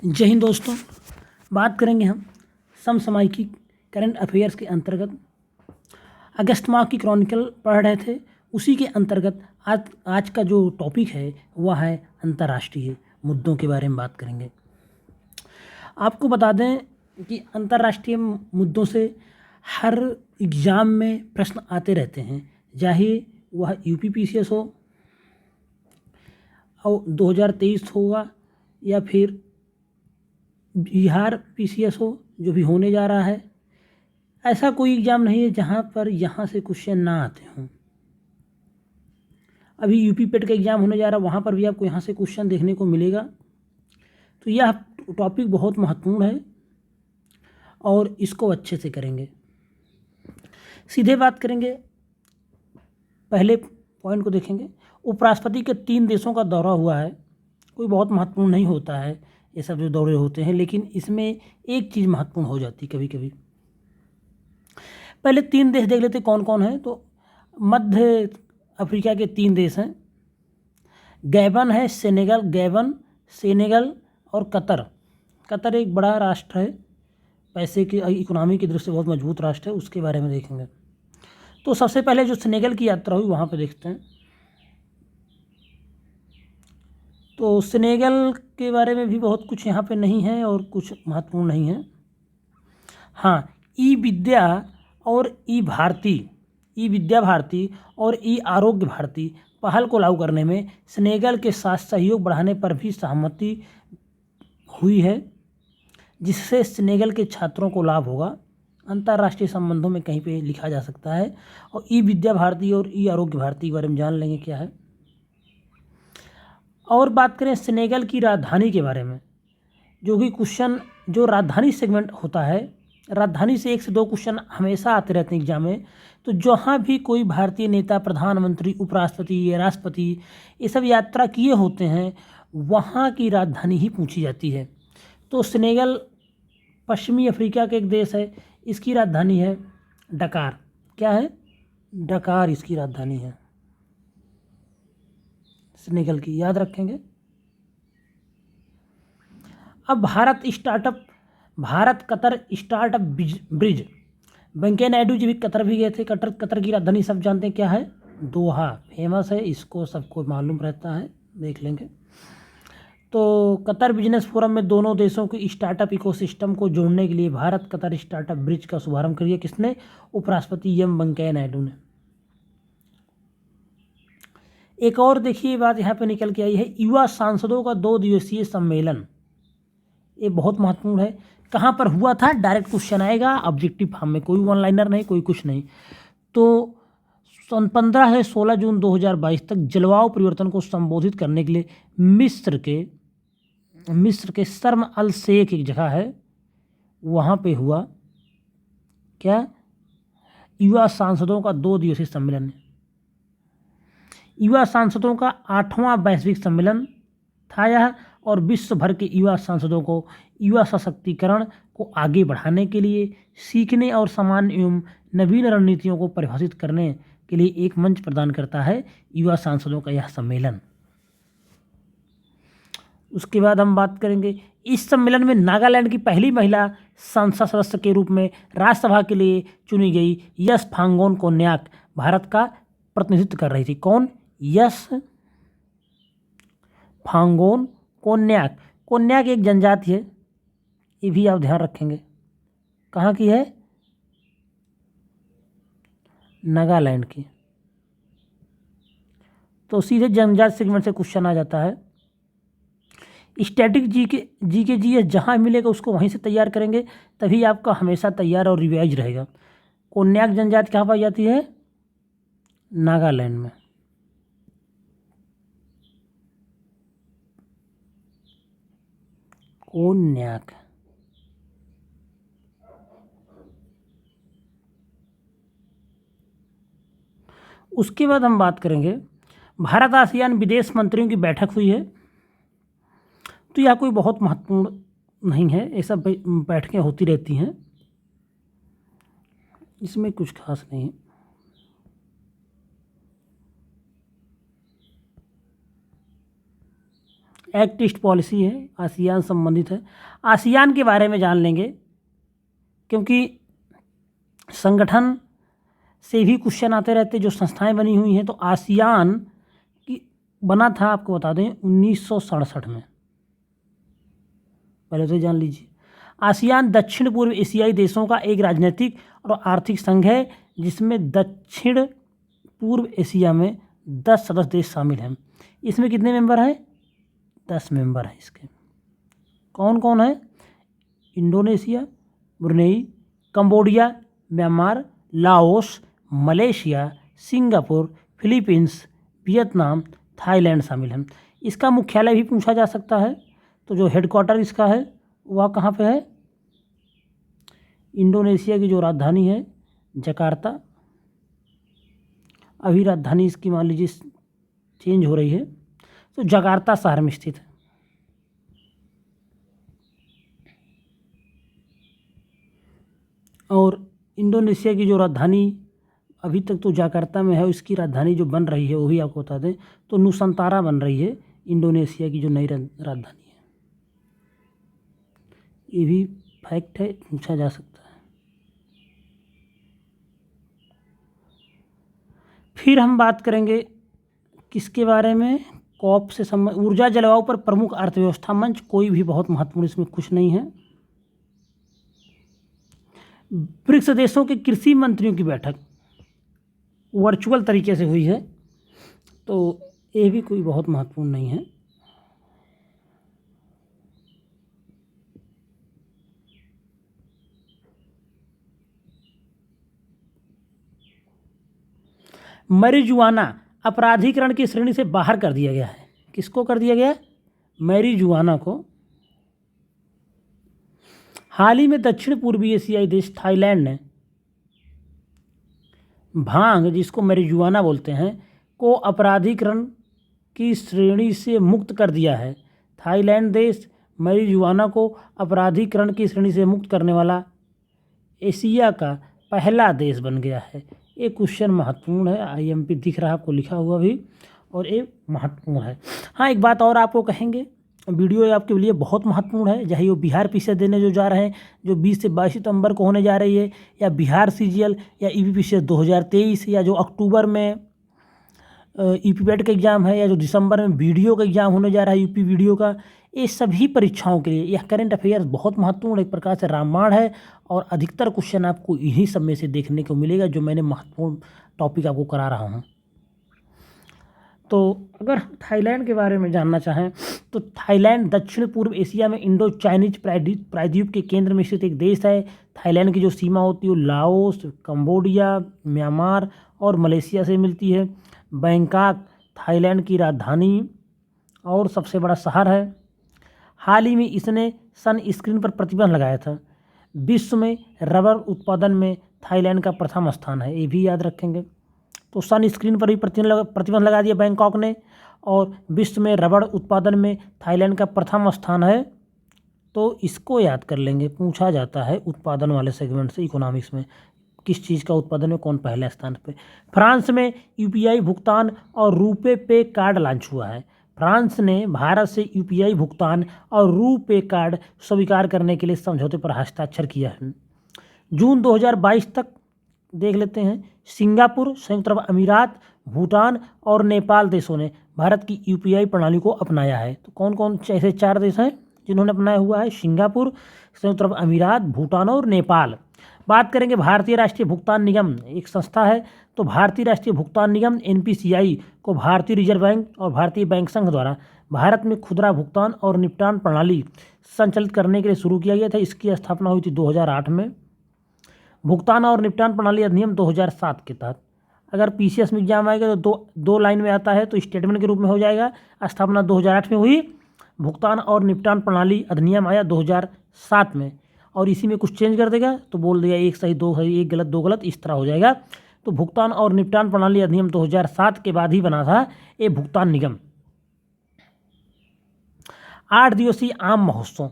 जय हिंद दोस्तों। बात करेंगे हम समसामयिकी करंट अफेयर्स के अंतर्गत। अगस्त माह की क्रॉनिकल पढ़ रहे थे, उसी के अंतर्गत आज का जो टॉपिक है वह है अंतर्राष्ट्रीय मुद्दों के बारे में बात करेंगे। आपको बता दें कि अंतर्राष्ट्रीय मुद्दों से हर एग्ज़ाम में प्रश्न आते रहते हैं, चाहे वह यूपीपीसीएस हो और 2023 होगा या फिर बिहार पीसीएस हो जो भी होने जा रहा है। ऐसा कोई एग्ज़ाम नहीं है जहाँ पर यहाँ से क्वेश्चन ना आते हों। अभी यूपी पेट का एग्ज़ाम होने जा रहा है, वहाँ पर भी आपको यहाँ से क्वेश्चन देखने को मिलेगा। तो यह टॉपिक बहुत महत्वपूर्ण है और इसको अच्छे से करेंगे। सीधे बात करेंगे, पहले पॉइंट को देखेंगे। उपराष्ट्रपति के 3 देशों का दौरा हुआ है। कोई बहुत महत्वपूर्ण नहीं होता है ये सब जो दौरे होते हैं, लेकिन इसमें एक चीज़ महत्वपूर्ण हो जाती कभी कभी। पहले 3 देश देख लेते कौन कौन है। तो मध्य अफ्रीका के 3 देश हैं। गैबन है, सेनेगल और कतर। कतर एक बड़ा राष्ट्र है, पैसे की इकोनॉमी की दृष्टि से बहुत मजबूत राष्ट्र है, उसके बारे में देखेंगे। तो सबसे पहले जो सेनेगल की यात्रा हुई वहाँ पे देखते हैं। तो सेनेगल के बारे में भी बहुत कुछ यहाँ पे नहीं है और कुछ महत्वपूर्ण नहीं है। हाँ, ई विद्या भारती और ई आरोग्य भारती पहल को लागू करने में सेनेगल के साथ सहयोग बढ़ाने पर भी सहमति हुई है, जिससे सेनेगल के छात्रों को लाभ होगा। अंतर्राष्ट्रीय संबंधों में कहीं पे लिखा जा सकता है। और ई विद्या भारती और ई आरोग्य भारती के बारे में जान लेंगे क्या है। और बात करें सेनेगल की राजधानी के बारे में, जो कि क्वेश्चन जो राजधानी सेगमेंट होता है, राजधानी से 1 से 2 क्वेश्चन हमेशा आते रहते हैं एग्जाम में। तो जहाँ भी कोई भारतीय नेता, प्रधानमंत्री, उपराष्ट्रपति या राष्ट्रपति ये सब यात्रा किए होते हैं, वहाँ की राजधानी ही पूछी जाती है। तो सेनेगल पश्चिमी अफ्रीका का एक देश है, इसकी राजधानी है डकार। क्या है? डकार इसकी राजधानी है सेनेगल की, याद रखेंगे। अब Bharat Qatar startup bridge. Venkaiah Naidu ji भी कतर भी गए थे। कतर की राजधानी सब जानते हैं क्या है? दोहा। फेमस है, इसको सबको मालूम रहता है, देख लेंगे। तो कतर बिजनेस फोरम में दोनों देशों की स्टार्टअप इकोसिस्टम को जोड़ने के लिए भारत कतर स्टार्टअप ब्रिज का शुभारंभ किया। किसने? उपराष्ट्रपति एम वेंकैया नायडू ने। एक और देखिए बात यहाँ पे निकल के आई है, युवा सांसदों का 2 दिवसीय सम्मेलन। ये बहुत महत्वपूर्ण है। कहाँ पर हुआ था? डायरेक्ट क्वेश्चन आएगा ऑब्जेक्टिव फॉर्म में, कोई वन लाइनर नहीं, कोई कुछ नहीं। तो 15 से 16 जून 2022 तक जलवायु परिवर्तन को संबोधित करने के लिए मिस्र के शर्म अल शेख एक जगह है, वहाँ पे हुआ क्या? युवा सांसदों का 2 दिवसीय सम्मेलन। युवा सांसदों का 8वां वैश्विक सम्मेलन था यह, और विश्व भर के युवा सांसदों को युवा सशक्तिकरण को आगे बढ़ाने के लिए सीखने और समान एवं नवीन रणनीतियों को परिभाषित करने के लिए एक मंच प्रदान करता है युवा सांसदों का यह सम्मेलन। उसके बाद हम बात करेंगे, इस सम्मेलन में नागालैंड की पहली महिला संसद सदस्य के रूप में राज्यसभा के लिए चुनी गई यस फांगोन कोन्याक भारत का प्रतिनिधित्व कर रही थी। कौन? यस फांगोन कोन्याक। कोन्याक एक जनजाति है, ये भी आप ध्यान रखेंगे। कहाँ की है? नागालैंड की। तो सीधे जनजाति सेगमेंट से क्वेश्चन आ जाता है। स्टैटिक जीएस जहाँ मिलेगा उसको वहीं से तैयार करेंगे, तभी आपका हमेशा तैयार और रिवाइज रहेगा। कोन्याक जनजाति कहाँ पाई जाती है? नागालैंड में। कोन्याक। उसके बाद हम बात करेंगे, भारत आसियान विदेश मंत्रियों की बैठक हुई है। तो यह कोई बहुत महत्वपूर्ण नहीं है, ये सब बैठकें होती रहती हैं, इसमें कुछ खास नहीं है। एक्ट ईस्ट पॉलिसी है, आसियान संबंधित है। आसियान के बारे में जान लेंगे क्योंकि संगठन से भी क्वेश्चन आते रहते, जो संस्थाएं बनी हुई हैं। तो आसियान की बना था, आपको बता दें, 1967 में, पहले तो जान लीजिए। आसियान दक्षिण पूर्व एशियाई देशों का एक राजनीतिक और आर्थिक संघ है जिसमें दक्षिण पूर्व एशिया में 10 सदस्य देश शामिल हैं। इसमें कितने मेंबर हैं? 10 मेंबर हैं इसके। कौन कौन है? Indonesia, Brunei, Cambodia, Myanmar, Laos, Malaysia, Singapore, Philippines, Vietnam, Thailand शामिल हैं। इसका मुख्यालय भी पूछा जा सकता है, तो जो हेडक्वार्टर इसका है वह कहाँ पे है? इंडोनेशिया की जो राजधानी है जकार्ता। अभी राजधानी इसकी मान लीजिए चेंज हो रही है, तो जकार्ता शहर में स्थित है। और इंडोनेशिया की जो राजधानी अभी तक तो जकार्ता में है, उसकी राजधानी जो बन रही है वो भी आपको बता दें, तो नुसंतारा बन रही है इंडोनेशिया की जो नई राजधानी है। ये भी फैक्ट है, पूछा जा सकता है। फिर हम बात करेंगे किसके बारे में? कॉप से संबंध, ऊर्जा जलवायु पर प्रमुख अर्थव्यवस्था मंच। कोई भी बहुत महत्वपूर्ण इसमें कुछ नहीं है। ब्रिक्स देशों के कृषि मंत्रियों की बैठक वर्चुअल तरीके से हुई है, तो ये भी कोई बहुत महत्वपूर्ण नहीं है। मैरिजुआना अपराधीकरण की श्रेणी से बाहर कर दिया गया है। किसको कर दिया गया? मैरिजुआना को। हाल ही में दक्षिण पूर्वी एशियाई देश थाईलैंड ने भांग, जिसको मैरिजुआना बोलते हैं, को अपराधीकरण की श्रेणी से मुक्त कर दिया है। थाईलैंड देश मैरिजुआना को अपराधीकरण की श्रेणी से मुक्त करने वाला एशिया का पहला देश बन गया है। ये क्वेश्चन महत्वपूर्ण है, आईएमपी दिख रहा है आपको लिखा हुआ भी, और ये महत्वपूर्ण है। हाँ, एक बात और आपको कहेंगे, वीडियो आपके लिए बहुत महत्वपूर्ण है। चाहे वो बिहार पीसीएस देने जो जा रहे हैं, जो 20 से 22 सितंबर को होने जा रही है, या बिहार सीजीएल या ईपीपीसीएस 2023, या जो अक्टूबर में ईपीपीएट का एग्ज़ाम है, या जो दिसंबर में वीडियो का एग्ज़ाम होने जा रहा है यूपी वीडियो का, ये सभी परीक्षाओं के लिए यह करंट अफेयर्स बहुत महत्वपूर्ण एक प्रकार से रामायण है। और अधिकतर क्वेश्चन आपको इन्हीं सब में से देखने को मिलेगा जो मैंने महत्वपूर्ण टॉपिक आपको करा रहा हूँ। तो अगर थाईलैंड के बारे में जानना चाहें तो थाईलैंड दक्षिण पूर्व एशिया में इंडो चाइनीज प्रायद्वीप के केंद्र में स्थित एक देश है। थाईलैंड की जो सीमा होती है वो लाओस, कंबोडिया, म्यांमार और मलेशिया से मिलती है। बैंकॉक थाईलैंड की राजधानी और सबसे बड़ा शहर है। हाल ही में इसने सन स्क्रीन पर प्रतिबंध लगाया था। विश्व में रबर उत्पादन में थाईलैंड का प्रथम स्थान है, ये भी याद रखेंगे। तो सन स्क्रीन पर भी प्रतिबंध लगा दिया बैंकॉक ने, और विश्व में रबर उत्पादन में थाईलैंड का प्रथम स्थान है। तो इसको याद कर लेंगे, पूछा जाता है उत्पादन वाले सेगमेंट से इकोनॉमिक्स में किस चीज़ का उत्पादन में कौन पहले स्थान पे। फ्रांस में यूपीआई भुगतान और रुपे पे कार्ड लॉन्च हुआ है। फ्रांस ने भारत से यूपीआई भुगतान और रुपे कार्ड स्वीकार करने के लिए समझौते पर हस्ताक्षर किया है। जून 2022 तक देख लेते हैं, सिंगापुर, संयुक्त अरब अमीरात, भूटान और नेपाल देशों ने भारत की यूपीआई प्रणाली को अपनाया है। तो कौन कौन ऐसे 4 देश हैं जिन्होंने अपनाया हुआ है? सिंगापुर, संयुक्त अरब अमीरात, भूटान और नेपाल। बात करेंगे भारतीय राष्ट्रीय भुगतान निगम, एक संस्था है। तो भारतीय राष्ट्रीय भुगतान निगम एनपीसीआई को भारतीय रिजर्व बैंक और भारतीय बैंक संघ द्वारा भारत में खुदरा भुगतान और निपटान प्रणाली संचालित करने के लिए शुरू किया गया था। इसकी स्थापना हुई थी 2008 में। भुगतान और निपटान प्रणाली अधिनियम 2007 के तहत अगर पीसीएस में एग्जाम आएगा तो दो लाइन में आता है, तो स्टेटमेंट के रूप में हो जाएगा। स्थापना 2008 में हुई, भुगतान और निपटान प्रणाली अधिनियम आया 2007 में, और इसी में कुछ चेंज कर देगा तो बोल देगा एक सही दो सही, एक गलत दो गलत, इस तरह हो जाएगा। तो भुगतान और निपटान प्रणाली अधिनियम 2007 के बाद ही बना था ये भुगतान निगम। 8 दिवसीय आम महोत्सव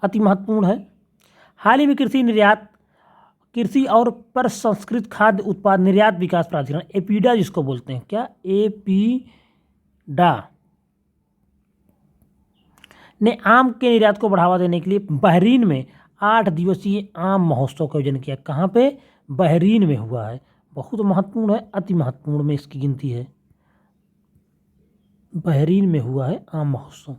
अति महत्वपूर्ण है। हाल ही में कृषि और प्रसंस्कृत खाद्य उत्पाद निर्यात विकास प्राधिकरण एपीडा जिसको बोलते हैं, क्या एपीडा, ने आम के निर्यात को बढ़ावा देने के लिए बहरीन में 8 दिवसीय आम महोत्सव का आयोजन किया। कहाँ पे? बहरीन में हुआ है। बहुत महत्वपूर्ण है, अति महत्वपूर्ण में इसकी गिनती है। बहरीन में हुआ है आम महोत्सव।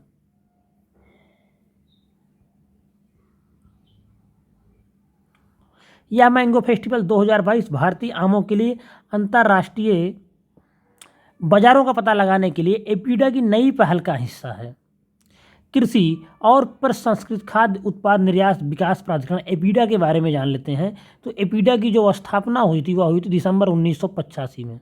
या मैंगो फेस्टिवल 2022 भारतीय आमों के लिए अंतर्राष्ट्रीय बाजारों का पता लगाने के लिए एपीडा की नई पहल का हिस्सा है। कृषि और प्रसंस्कृत खाद्य उत्पाद निर्यात विकास प्राधिकरण एपीडा के बारे में जान लेते हैं। तो एपीडा की जो स्थापना हुई थी वह हुई थी दिसंबर 1985 में।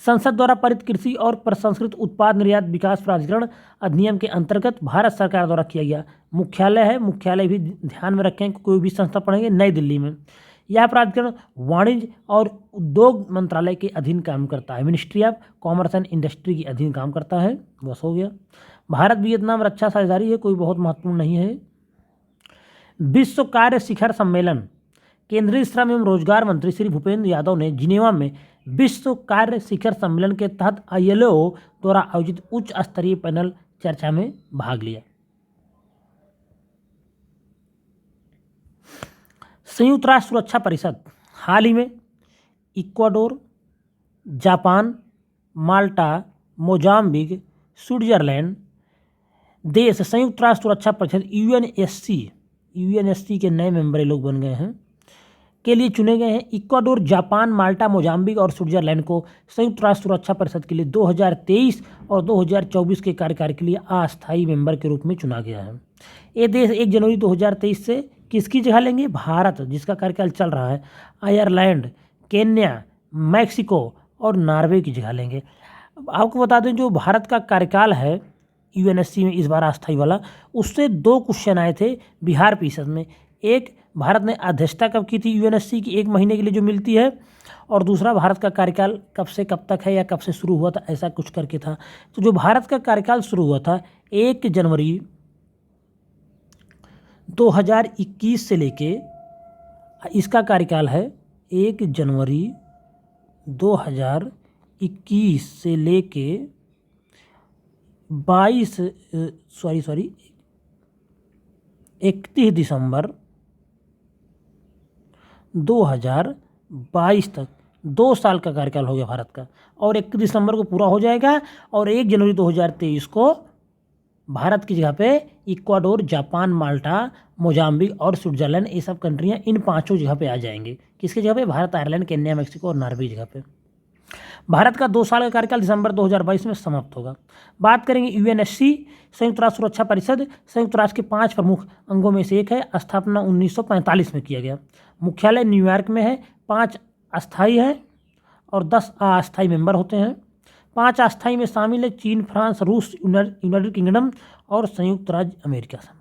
संसद द्वारा पारित कृषि और प्रसंस्कृत उत्पाद निर्यात विकास प्राधिकरण अधिनियम के अंतर्गत भारत सरकार द्वारा किया गया मुख्यालय है। मुख्यालय भी ध्यान में रखें, कोई भी संस्था पढ़ेंगे, नई दिल्ली में। यह प्राधिकरण वाणिज्य और उद्योग मंत्रालय के अधीन काम करता है। Ministry of commerce and industry के अधीन काम करता है। बस हो गया। भारत वियतनाम रक्षा साझेदारी है, कोई बहुत महत्वपूर्ण नहीं है। विश्व कार्य शिखर सम्मेलन केंद्रीय श्रम एवं रोजगार मंत्री श्री भूपेंद्र यादव ने जिनेवा में विश्व कार्य शिखर सम्मेलन के तहत ILO द्वारा आयोजित उच्च स्तरीय पैनल चर्चा में भाग लिया। संयुक्त राष्ट्र सुरक्षा परिषद हाल ही में इक्वाडोर, जापान, माल्टा, मोजाम्बिक, स्विट्जरलैंड देश संयुक्त राष्ट्र सुरक्षा परिषद यूएनएससी के नए मेंबर ये लोग बन गए हैं के लिए चुने गए हैं। इक्वाडोर, जापान, माल्टा, मोजाम्बिक और स्विट्जरलैंड को संयुक्त राष्ट्र सुरक्षा परिषद के लिए 2023 और 2024 के कार्यकाल के लिए अस्थायी मेंबर के रूप में चुना गया है। ये देश 1 जनवरी 2023 से किसकी जगह लेंगे? भारत, जिसका कार्यकाल चल रहा है, आयरलैंड, केन्या, मैक्सिको और नॉर्वे की जगह लेंगे। आपको बता दें जो भारत का कार्यकाल है यूएनएससी में इस बार अस्थायी वाला, उससे 2 क्वेश्चन आए थे बिहार परिषद में। एक, भारत ने अध्यक्षता कब की थी यूएनएससी की 1 महीने के लिए जो मिलती है, और दूसरा भारत का कार्यकाल कब से कब तक है या कब से शुरू हुआ था, ऐसा कुछ करके था। तो जो भारत का कार्यकाल शुरू हुआ था 1 जनवरी 2021 से लेके, इसका कार्यकाल है 1 जनवरी 2021 से लेके 31 दिसंबर 2022 तक 2 साल का कार्यकाल हो गया भारत का, और 31 दिसंबर को पूरा हो जाएगा। और 1 जनवरी 2023 को भारत की जगह पे इक्वाडोर, जापान, माल्टा, मोजाम्बिक और स्विट्जरलैंड, ये सब कंट्रियाँ इन 5 जगह पे आ जाएंगे। किसकी जगह पे? भारत, आयरलैंड, केन्या, मैक्सिको और नॉर्वे की जगह पे। भारत का 2 साल का कार्यकाल दिसंबर 2022 में समाप्त होगा। बात करेंगे यूएनएससी, संयुक्त राष्ट्र सुरक्षा परिषद संयुक्त राष्ट्र के 5 प्रमुख अंगों में से एक है। स्थापना 1945 में किया गया। मुख्यालय न्यूयॉर्क में है। 5 अस्थायी हैं और 10 अस्थायी मेंबर होते हैं। 5 अस्थायी में शामिल है चीन, फ्रांस, रूस, यूनाइटेड किंगडम और संयुक्त राज्य अमेरिका शामिल।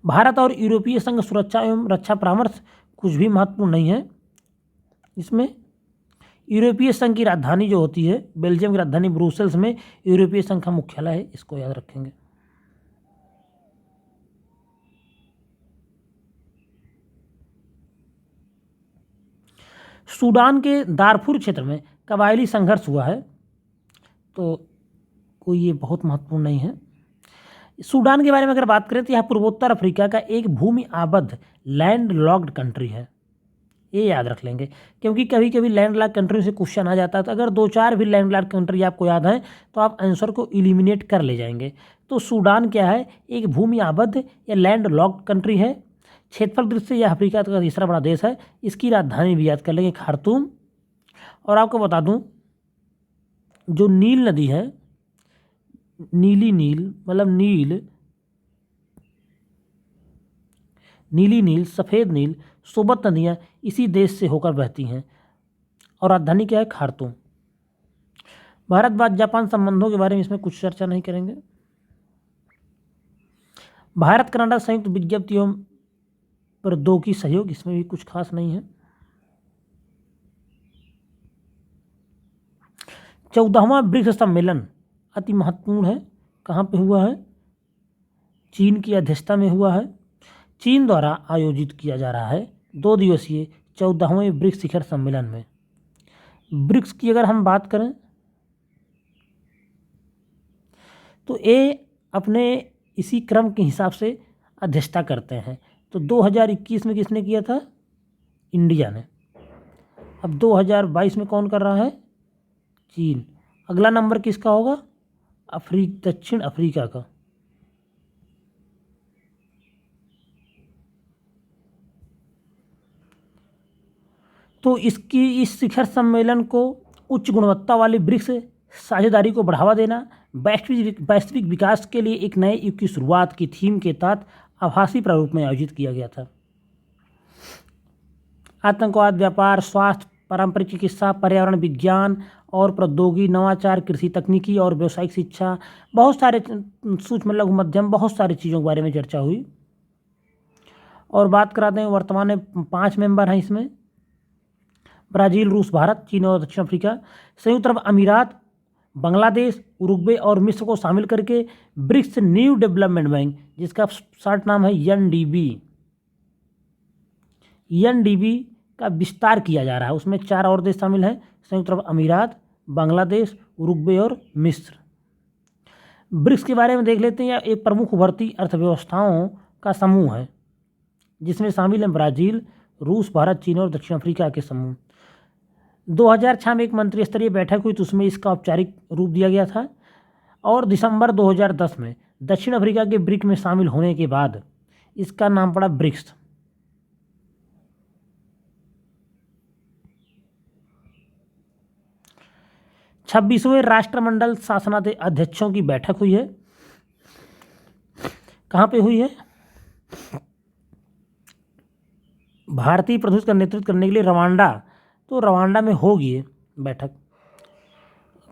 भारत और यूरोपीय संघ सुरक्षा एवं रक्षा परामर्श कुछ भी महत्वपूर्ण नहीं है इसमें। यूरोपीय संघ की राजधानी जो होती है, बेल्जियम की राजधानी ब्रुसेल्स में यूरोपीय संघ का मुख्यालय है, इसको याद रखेंगे। सूडान के दारफुर क्षेत्र में कबायली संघर्ष हुआ है, तो कोई ये बहुत महत्वपूर्ण नहीं है। सूडान के बारे में अगर बात करें तो यह पूर्वोत्तर अफ्रीका का एक भूमि आबद्ध लैंड लॉक्ड कंट्री है, ये याद रख लेंगे, क्योंकि कभी कभी लैंड लॉक कंट्री से क्वेश्चन आ जाता है। तो अगर 2-4 भी लैंड लॉक कंट्री आपको याद है तो आप आंसर को एलिमिनेट कर ले जाएंगे। तो सूडान क्या है? एक भूमि आबद्ध या लैंड लॉक्ड कंट्री है। क्षेत्रफल दृष्टि से यह अफ्रीका का तीसरा बड़ा देश है। इसकी राजधानी भी याद कर लेंगे, खार्तूम। और आपको बता दूं जो नील नदी है, नीली नील मतलब नीली नील, सफ़ेद नील, सोबत नदियाँ इसी देश से होकर बहती हैं। और राजधानी क्या है? खार्तूम। भारत जापान संबंधों के बारे में इसमें कुछ चर्चा नहीं करेंगे। भारत कनाडा संयुक्त विज्ञप्ति एवं प्रौद्योगिकी सहयोग, इसमें भी कुछ खास नहीं है। 14वां ब्रिक्स सम्मेलन अति महत्वपूर्ण है। कहाँ पे हुआ है? चीन की अध्यक्षता में हुआ है। चीन द्वारा आयोजित किया जा रहा है 2 दिवसीय 14वें ब्रिक्स शिखर सम्मेलन में। ब्रिक्स की अगर हम बात करें तो ये अपने इसी क्रम के हिसाब से अध्यक्षता करते हैं। तो 2021 में किसने किया था? इंडिया ने। अब 2022 में कौन कर रहा है? चीन। अगला नंबर किसका होगा? दक्षिण अफ्रीका का। तो इस शिखर सम्मेलन को उच्च गुणवत्ता वाली ब्रिक्स साझेदारी को बढ़ावा देना, वैश्विक विकास के लिए एक नए युग की शुरुआत की थीम के तहत आभासी प्रारूप में आयोजित किया गया था। आतंकवाद, व्यापार, स्वास्थ्य, पारंपरिक चिकित्सा, पर्यावरण विज्ञान और प्रौद्योगिकी, नवाचार, कृषि तकनीकी और व्यावसायिक शिक्षा, बहुत सारे सूक्ष्म लघु मध्यम बहुत सारी चीज़ों के बारे में चर्चा हुई। और बात कराते हैं वर्तमान में 5 मेंबर हैं इसमें: ब्राज़ील, रूस, भारत, चीन और दक्षिण अफ्रीका। संयुक्त अरब अमीरात, बांग्लादेश, उरुग्वे और मिस्र को शामिल करके ब्रिक्स न्यू डेवलपमेंट बैंक, जिसका शॉर्ट नाम है एनडीबी का विस्तार किया जा रहा है। उसमें 4 और देश शामिल हैं: संयुक्त अरब अमीरात, बांग्लादेश, उरुग्वे और मिस्र। ब्रिक्स के बारे में देख लेते हैं। एक प्रमुख उभरती अर्थव्यवस्थाओं का समूह है जिसमें शामिल हैं ब्राज़ील, रूस, भारत, चीन और दक्षिण अफ्रीका के समूह। 2006 में एक मंत्री स्तरीय बैठक हुई तो उसमें इसका औपचारिक रूप दिया गया था। और दिसंबर 2010 में दक्षिण अफ्रीका के ब्रिक्स में शामिल होने के बाद इसका नाम पड़ा ब्रिक्स। छब्बीसवें राष्ट्रमंडल शासनाध्यक्षों की बैठक हुई है। कहाँ पे हुई है? भारतीय प्रतिनिधि का नेतृत्व करने के लिए रवांडा, तो रवांडा में होगी ये बैठक।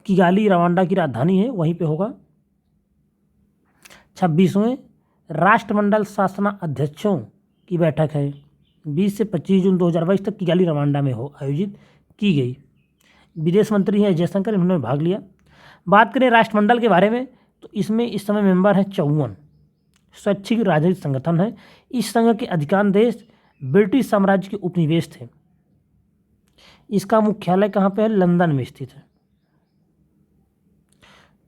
किगाली रवांडा की राजधानी है, वहीं पे होगा। 26वें राष्ट्रमंडल शासनाध्यक्षों की बैठक है, 20 से 25 जून 2022 तक किगाली रवांडा में आयोजित की गई। विदेश मंत्री हैं जयशंकर, इन्होंने भाग लिया। बात करें राष्ट्रमंडल के बारे में तो इसमें इस समय मेंबर हैं 54। स्वैच्छिक राजनीतिक संगठन है। इस संघ के अधिकांश देश ब्रिटिश साम्राज्य के उपनिवेश थे। इसका मुख्यालय कहाँ पे है? लंदन में स्थित है।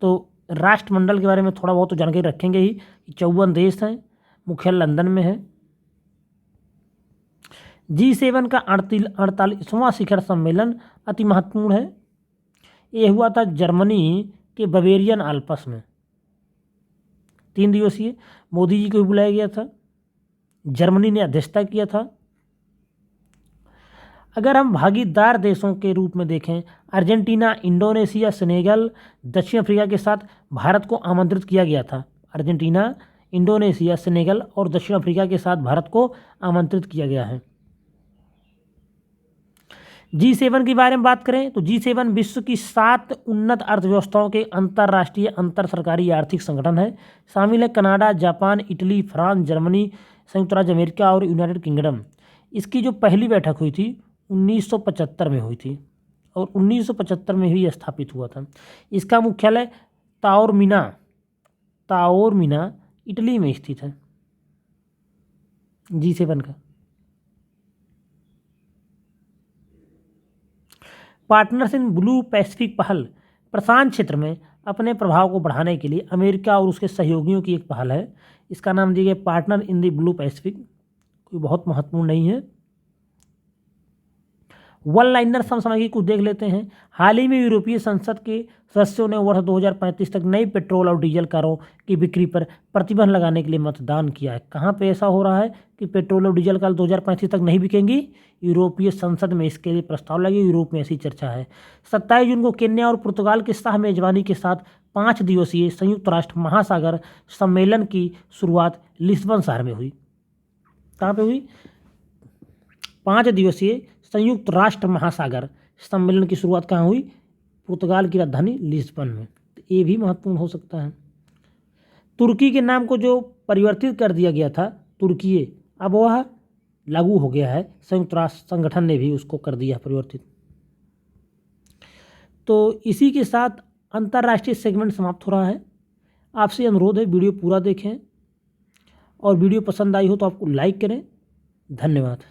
तो राष्ट्रमंडल के बारे में थोड़ा बहुत तो जानकारी रखेंगे ही। 54 देश हैं, मुख्यालय लंदन में है। G7 का 48वां शिखर सम्मेलन अति महत्वपूर्ण है। ये हुआ था जर्मनी के बवेरियन आल्प्स में, 3 दिवसीय। मोदी जी को भी बुलाया गया था, जर्मनी ने अध्यक्षता किया था। अगर हम भागीदार देशों के रूप में देखें, अर्जेंटीना, इंडोनेशिया, सेनेगल, दक्षिण अफ्रीका के साथ भारत को आमंत्रित किया गया था। अर्जेंटीना, इंडोनेशिया, सेनेगल और दक्षिण अफ्रीका के साथ भारत को आमंत्रित किया गया है। G7 के बारे में बात करें तो G7 विश्व की 7 उन्नत अर्थव्यवस्थाओं के अंतर्राष्ट्रीय अंतर सरकारी आर्थिक संगठन है। शामिल है Canada, Japan, Italy, France, Germany, संयुक्त राज्य अमेरिका और यूनाइटेड किंगडम। इसकी जो पहली बैठक हुई थी 1975 में हुई थी और 1975 में ही स्थापित हुआ था। इसका मुख्यालय ताओरमिना इटली में स्थित है। G7 का पार्टनर्स इन ब्लू पैसिफिक पहल प्रशांत क्षेत्र में अपने प्रभाव को बढ़ाने के लिए अमेरिका और उसके सहयोगियों की एक पहल है। इसका नाम दिया गया partner in the blue Pacific. कोई बहुत महत्वपूर्ण नहीं है। वन लाइनर समसामयिकी कुछ देख लेते हैं। हाल ही में यूरोपीय संसद के सदस्यों ने वर्ष 2035 तक नई पेट्रोल और डीजल कारों की बिक्री पर प्रतिबंध लगाने के लिए मतदान किया है। कहाँ पे ऐसा हो रहा है कि पेट्रोल और डीजल कार 2035 तक नहीं बिकेंगी? यूरोपीय संसद में इसके लिए प्रस्ताव लगे, यूरोप में ऐसी चर्चा है। 27 जून को केन्या और पुर्तगाल के शाह मेजबानी के साथ 5 दिवसीय संयुक्त राष्ट्र महासागर सम्मेलन की शुरुआत लिस्बन शहर में हुई। कहाँ पे हुई? 5 दिवसीय संयुक्त राष्ट्र महासागर सम्मेलन की शुरुआत कहाँ हुई? पुर्तगाल की राजधानी लिस्बन में। तो ये भी महत्वपूर्ण हो सकता है। तुर्की के नाम को जो परिवर्तित कर दिया गया था तुर्की, अब वह लागू हो गया है। संयुक्त राष्ट्र संगठन ने भी उसको कर दिया परिवर्तित। तो इसी के साथ अंतर्राष्ट्रीय सेगमेंट समाप्त हो रहा है। आपसे अनुरोध है वीडियो पूरा देखें और वीडियो पसंद आई हो तो आपको लाइक करें। धन्यवाद।